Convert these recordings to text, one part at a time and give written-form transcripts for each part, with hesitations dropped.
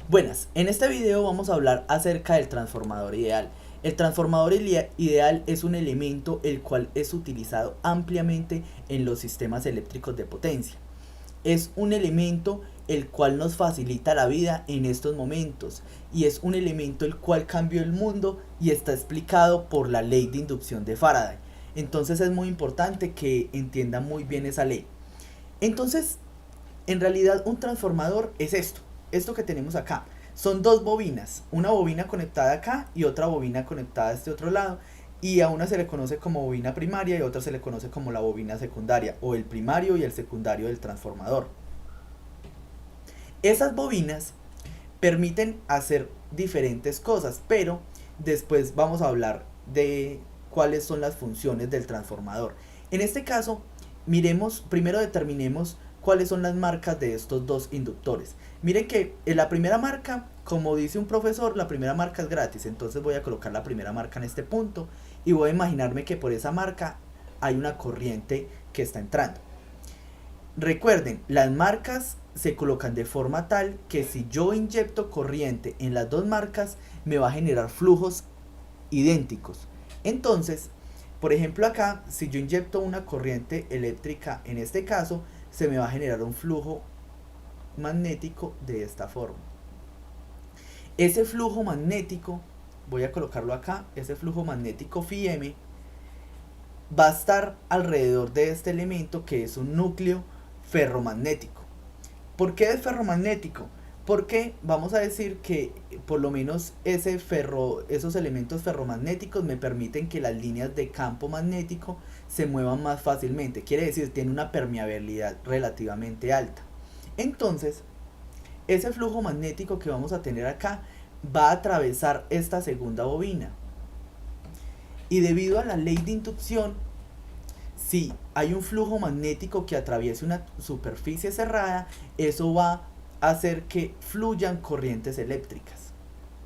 Buenas, en este video vamos a hablar acerca del transformador ideal. El transformador ideal es un elemento el cual es utilizado ampliamente en los sistemas eléctricos de potencia. Es un elemento el cual nos facilita la vida en estos momentos y es un elemento el cual cambió el mundo y está explicado por la ley de inducción de Faraday. Entonces es muy importante que entiendan muy bien esa ley. Entonces, en realidad un transformador es esto que tenemos acá. Son dos bobinas, una bobina conectada acá y otra bobina conectada a este otro lado, y a una se le conoce como bobina primaria y a otra se le conoce como la bobina secundaria, o el primario y el secundario del transformador. Esas bobinas permiten hacer diferentes cosas, pero después vamos a hablar de cuáles son las funciones del transformador. En este caso, primero determinemos cuáles son las marcas de estos dos inductores. Miren que en la primera marca, como dice un profesor, la primera marca es gratis, entonces voy a colocar la primera marca en este punto y voy a imaginarme que por esa marca hay una corriente que está entrando. Recuerden, las marcas se colocan de forma tal que si yo inyecto corriente en las dos marcas me va a generar flujos idénticos. Entonces, por ejemplo acá, si yo inyecto una corriente eléctrica en este caso, se me va a generar un flujo magnético de esta forma. Ese flujo magnético, voy a colocarlo acá, ese flujo magnético φm va a estar alrededor de este elemento que es un núcleo ferromagnético. ¿Por qué es ferromagnético? Porque vamos a decir que por lo menos esos elementos ferromagnéticos me permiten que las líneas de campo magnético se muevan más fácilmente. Quiere decir, tiene una permeabilidad relativamente alta. Entonces, ese flujo magnético que vamos a tener acá va a atravesar esta segunda bobina. Y debido a la ley de inducción, si hay un flujo magnético que atraviese una superficie cerrada, eso va a hacer que fluyan corrientes eléctricas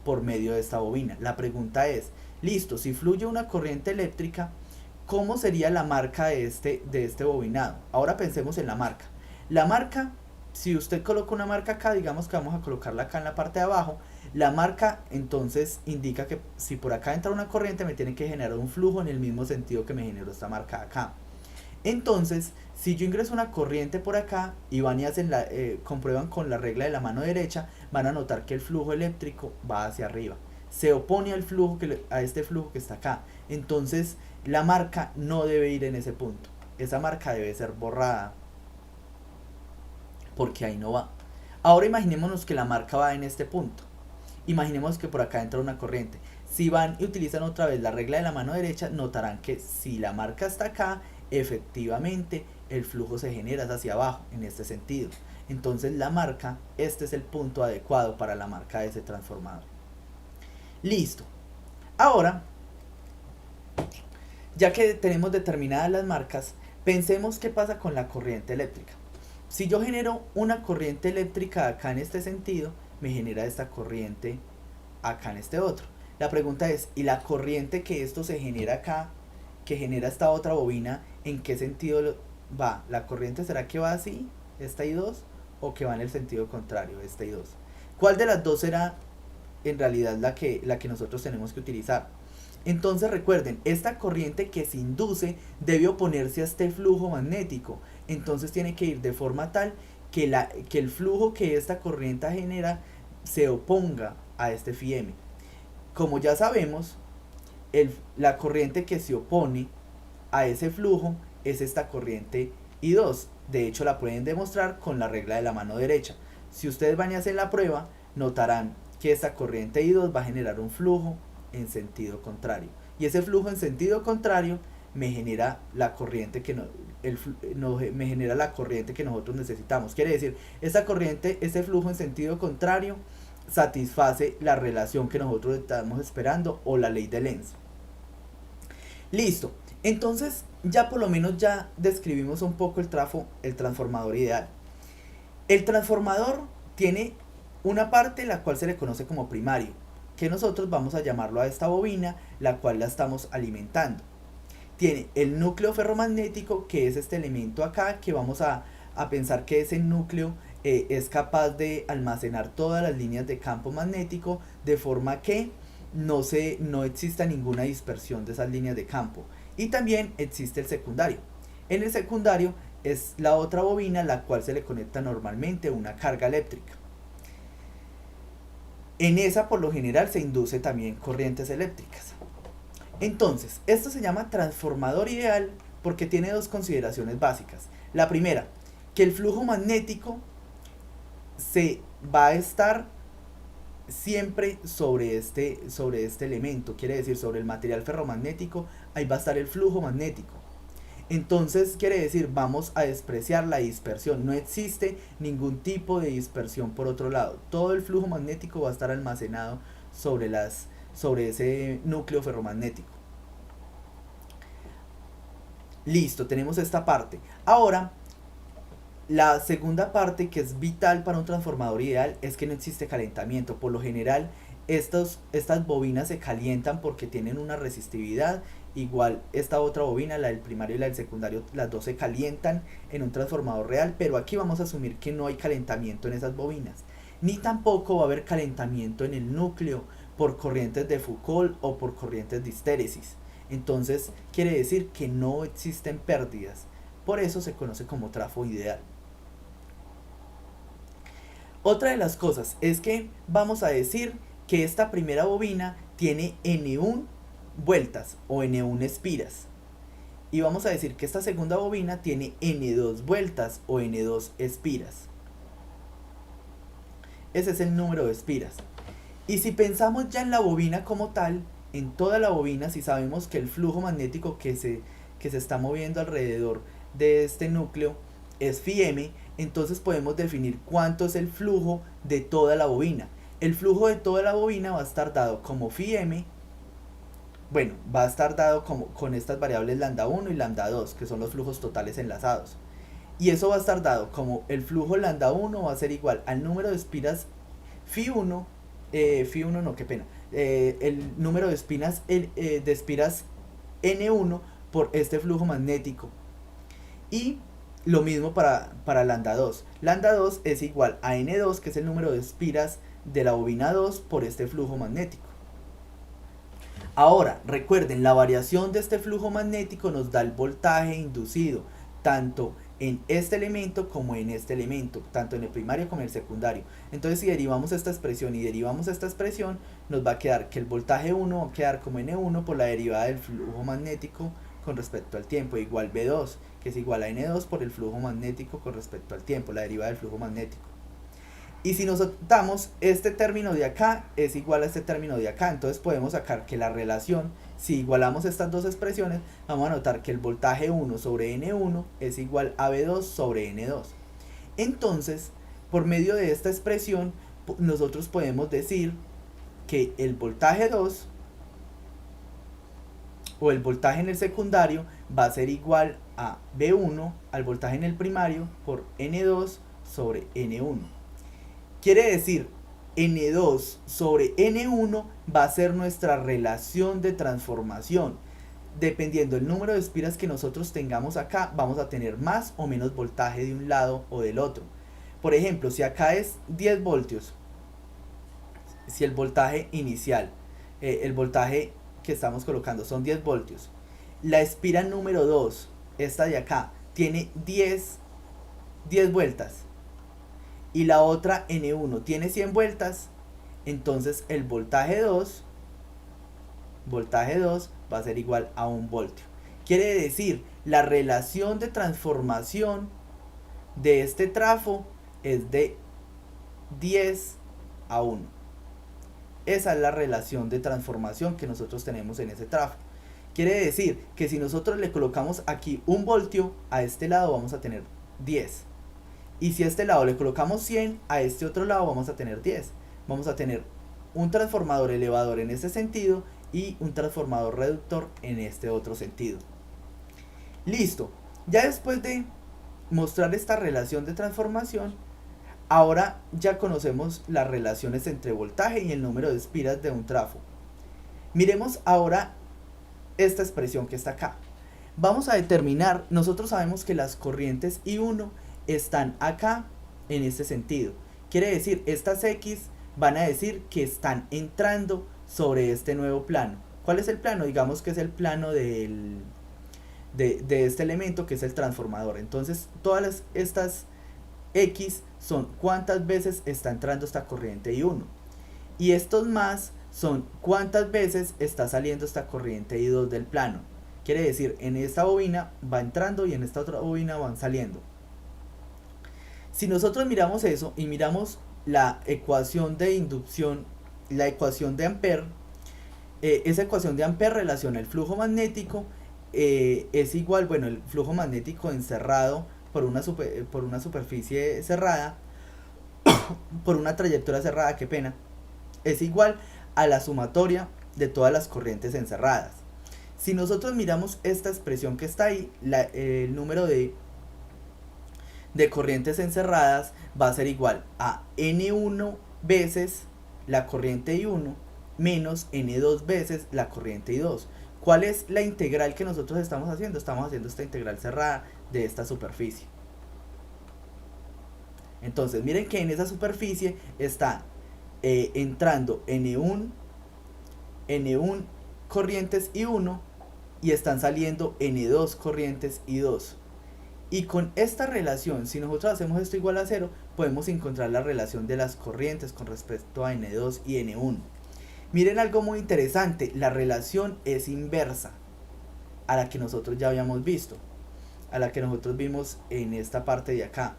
por medio de esta bobina. La pregunta es, listo, si fluye una corriente eléctrica, ¿cómo sería la marca de este bobinado? Ahora pensemos en la marca. La marca, si usted coloca una marca acá, digamos que vamos a colocarla acá en la parte de abajo, la marca entonces indica que si por acá entra una corriente me tiene que generar un flujo en el mismo sentido que me generó esta marca acá. Entonces, si yo ingreso una corriente por acá y van y comprueban con la regla de la mano derecha, van a notar que el flujo eléctrico va hacia arriba. Se opone a este flujo que está acá. Entonces, la marca no debe ir en ese punto. Esa marca debe ser borrada, porque ahí no va. Ahora imaginémonos que la marca va en este punto. Imaginemos que por acá entra una corriente. Si van y utilizan otra vez la regla de la mano derecha, notarán que si la marca está acá, efectivamente el flujo se genera hacia abajo en este sentido. Entonces la marca, este es el punto adecuado para la marca de ese transformador. Listo. Ahora, ya que tenemos determinadas las marcas, pensemos qué pasa con la corriente eléctrica. Si yo genero una corriente eléctrica acá en este sentido, me genera esta corriente acá en este otro. La pregunta es, ¿y la corriente que esto se genera acá, que genera esta otra bobina, en qué sentido va? ¿La corriente será que va así, esta I2, o que va en el sentido contrario, esta I2? ¿Cuál de las dos será en realidad la que nosotros tenemos que utilizar? Entonces recuerden, esta corriente que se induce debe oponerse a este flujo magnético. Entonces tiene que ir de forma tal que el flujo que esta corriente genera se oponga a este φm. Como ya sabemos, la corriente que se opone a ese flujo es esta corriente I2. De hecho, la pueden demostrar con la regla de la mano derecha. Si ustedes van a hacer la prueba, notarán que esta corriente I2 va a generar un flujo en sentido contrario. Y ese flujo en sentido contrario me genera la corriente me genera la corriente que nosotros necesitamos. Quiere decir, esta corriente, este flujo en sentido contrario satisface la relación que nosotros estamos esperando o la ley de Lenz. Listo. Entonces, ya por lo menos ya describimos un poco el transformador ideal. El transformador tiene una parte la cual se le conoce como primario, que nosotros vamos a llamarlo a esta bobina, la cual la estamos alimentando. Tiene el núcleo ferromagnético, que es este elemento acá, que vamos a pensar que ese núcleo es capaz de almacenar todas las líneas de campo magnético de forma que no exista ninguna dispersión de esas líneas de campo. Y también existe el secundario. En el secundario es la otra bobina a la cual se le conecta normalmente una carga eléctrica. En esa por lo general se induce también corrientes eléctricas. Entonces, esto se llama transformador ideal porque tiene dos consideraciones básicas. La primera, que el flujo magnético se va a estar siempre sobre este elemento, quiere decir sobre el material ferromagnético, ahí va a estar el flujo magnético. Entonces quiere decir, vamos a despreciar la dispersión, no existe ningún tipo de dispersión por otro lado, todo el flujo magnético va a estar almacenado sobre ese núcleo ferromagnético. Listo, tenemos esta parte. Ahora, la segunda parte que es vital para un transformador ideal es que no existe calentamiento. Por lo general, estas bobinas se calientan porque tienen una resistividad. Igual esta otra bobina, la del primario y la del secundario, las dos se calientan en un transformador real, pero aquí vamos a asumir que no hay calentamiento en esas bobinas. Ni tampoco va a haber calentamiento en el núcleo por corrientes de Foucault o por corrientes de histéresis. Entonces quiere decir que no existen pérdidas. Por eso se conoce como trafo ideal. Otra de las cosas es que vamos a decir que esta primera bobina tiene N1 vueltas o N1 espiras. Y vamos a decir que esta segunda bobina tiene N2 vueltas o N2 espiras. Ese es el número de espiras. Y si pensamos ya en la bobina como tal, en toda la bobina, si sabemos que el flujo magnético que se está moviendo alrededor de este núcleo es phi m, entonces podemos definir cuánto es el flujo de toda la bobina. El flujo de toda la bobina va a estar dado como phi m, bueno, va a estar dado con estas variables lambda 1 y lambda 2, que son los flujos totales enlazados. Y eso va a estar dado como el flujo lambda 1 va a ser igual al número de espiras phi 1, no, qué pena, el número de espiras N1 por este flujo magnético. Y lo mismo para lambda 2. Lambda 2 es igual a N2, que es el número de espiras de la bobina 2 por este flujo magnético. Ahora, recuerden, la variación de este flujo magnético nos da el voltaje inducido, tanto en este elemento como en este elemento, tanto en el primario como en el secundario. Entonces, si derivamos esta expresión y derivamos esta expresión, nos va a quedar que el voltaje 1 va a quedar como N1 por la derivada del flujo magnético con respecto al tiempo, igual B2, que es igual a N2 por el flujo magnético con respecto al tiempo, la derivada del flujo magnético. Y si notamos, este término de acá es igual a este término de acá, entonces podemos sacar que la relación, si igualamos estas dos expresiones, vamos a notar que el voltaje 1 sobre N1 es igual a B2 sobre N2. Entonces, por medio de esta expresión, nosotros podemos decir que el voltaje 2 o el voltaje en el secundario va a ser igual a B1 al voltaje en el primario por N2 sobre N1. Quiere decir, N2 sobre N1 va a ser nuestra relación de transformación. Dependiendo del número de espiras que nosotros tengamos acá, vamos a tener más o menos voltaje de un lado o del otro. Por ejemplo, si acá es 10 voltios, si el voltaje inicial, el voltaje que estamos colocando son 10 voltios, la espira número 2, esta de acá, tiene 10 vueltas, y la otra N1 tiene 100 vueltas, entonces el voltaje 2 va a ser igual a 1 voltio. Quiere decir, la relación de transformación de este trafo es de 10 a 1. Esa es la relación de transformación que nosotros tenemos en ese trafo. Quiere decir que si nosotros le colocamos aquí 1 voltio, a este lado vamos a tener 10. Y si a este lado le colocamos 100, a este otro lado vamos a tener 10. Vamos a tener un transformador elevador en este sentido y un transformador reductor en este otro sentido. Listo. Ya después de mostrar esta relación de transformación, ahora ya conocemos las relaciones entre voltaje y el número de espiras de un trafo. Miremos ahora esta expresión que está acá. Vamos a determinar, nosotros sabemos que las corrientes I1 están acá en este sentido. Quiere decir, estas X van a decir que están entrando sobre este nuevo plano. ¿Cuál es el plano? Digamos que es el plano de este elemento, que es el transformador. Entonces todas estas X son cuántas veces está entrando esta corriente I1. Y estos más son cuántas veces está saliendo esta corriente I2 del plano. Quiere decir, en esta bobina va entrando y en esta otra bobina van saliendo. Si nosotros miramos eso y miramos la ecuación de inducción, la ecuación de Ampère, esa ecuación de Ampère relaciona el flujo magnético, es igual, bueno, el flujo magnético encerrado por una superficie cerrada, por una trayectoria cerrada, qué pena, es igual a la sumatoria de todas las corrientes encerradas. Si nosotros miramos esta expresión que está ahí, el número de corrientes encerradas va a ser igual a N1 veces la corriente I1 menos N2 veces la corriente I2. ¿Cuál es la integral que nosotros estamos haciendo? Estamos haciendo esta integral cerrada de esta superficie. Entonces miren que en esa superficie está entrando N1 corrientes I1 y están saliendo N2 corrientes I2. Y con esta relación, si nosotros hacemos esto igual a 0, podemos encontrar la relación de las corrientes con respecto a N2 y N1. Miren algo muy interesante, la relación es inversa a la que nosotros ya habíamos visto, a la que nosotros vimos en esta parte de acá.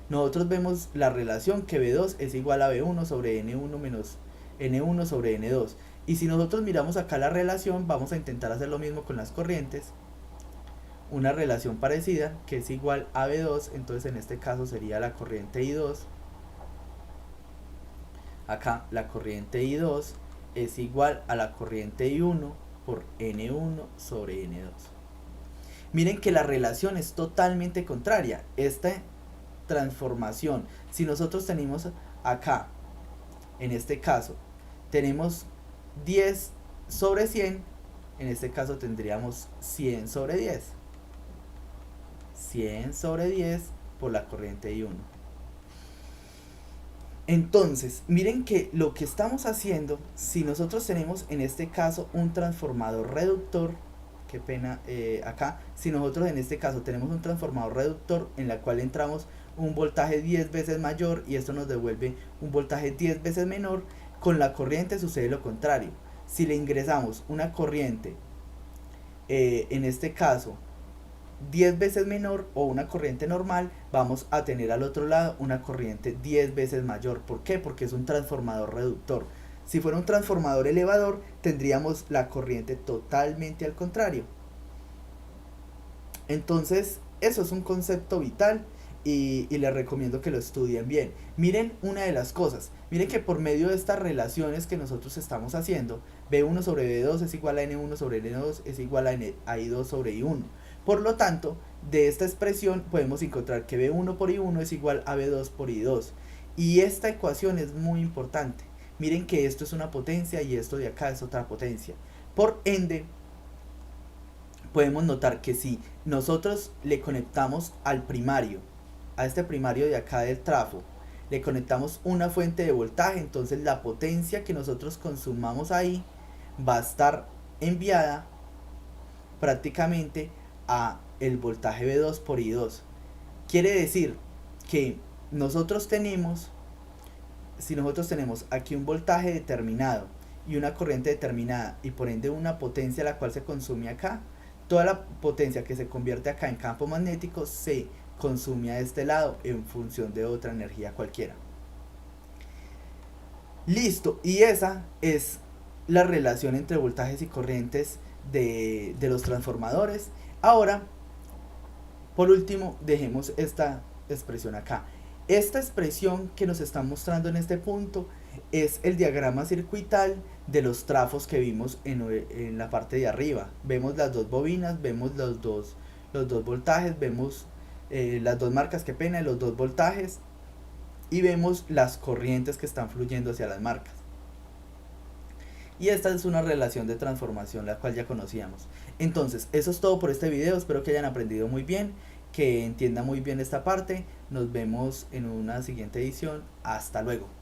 Nosotros vemos la relación que B2 es igual a B1 sobre N1 menos N1 sobre N2. Y si nosotros miramos acá la relación, vamos a intentar hacer lo mismo con las corrientes. Una relación parecida que es igual a B2, entonces en este caso sería la corriente I2. Acá la corriente I2 es igual a la corriente I1 por N1 sobre N2. Miren que la relación es totalmente contraria. Esta transformación, si nosotros tenemos acá, en este caso, tenemos 10 sobre 100, en este caso tendríamos 100 sobre 10. 100 sobre 10 por la corriente I1. Entonces, miren que lo que estamos haciendo, si nosotros tenemos en este caso un transformador reductor, qué pena acá, si nosotros en este caso tenemos un transformador reductor en la cual entramos un voltaje 10 veces mayor y esto nos devuelve un voltaje 10 veces menor, con la corriente sucede lo contrario. Si le ingresamos una corriente, en este caso 10 veces menor o una corriente normal, vamos a tener al otro lado una corriente 10 veces mayor. ¿Por qué? Porque es un transformador reductor. Si fuera un transformador elevador, tendríamos la corriente totalmente al contrario. Entonces, eso es un concepto vital y les recomiendo que lo estudien bien. Miren una de las cosas, miren que por medio de estas relaciones que nosotros estamos haciendo, B1 sobre B2 es igual a N1 sobre N2 es igual a I2 sobre I1. Por lo tanto, de esta expresión podemos encontrar que B1 por I1 es igual a B2 por I2. Y esta ecuación es muy importante. Miren que esto es una potencia y esto de acá es otra potencia. Por ende, podemos notar que si nosotros le conectamos al primario, a este primario de acá del trafo, le conectamos una fuente de voltaje, entonces la potencia que nosotros consumamos ahí va a estar enviada prácticamente a el voltaje B2 por I2. Quiere decir que nosotros tenemos, si nosotros tenemos aquí un voltaje determinado y una corriente determinada y por ende una potencia la cual se consume acá, toda la potencia que se convierte acá en campo magnético se consume a este lado en función de otra energía cualquiera. Listo, y esa es la relación entre voltajes y corrientes de los transformadores. Ahora, por último, dejemos esta expresión acá. Esta expresión que nos están mostrando en este punto es el diagrama circuital de los trafos que vimos en la parte de arriba. Vemos las dos bobinas, vemos los dos voltajes, vemos las dos marcas, qué pena, los dos voltajes, y vemos las corrientes que están fluyendo hacia las marcas. Y esta es una relación de transformación la cual ya conocíamos. Entonces, eso es todo por este video, espero que hayan aprendido muy bien. que entienda muy bien esta parte. Nos vemos en una siguiente edición. Hasta luego.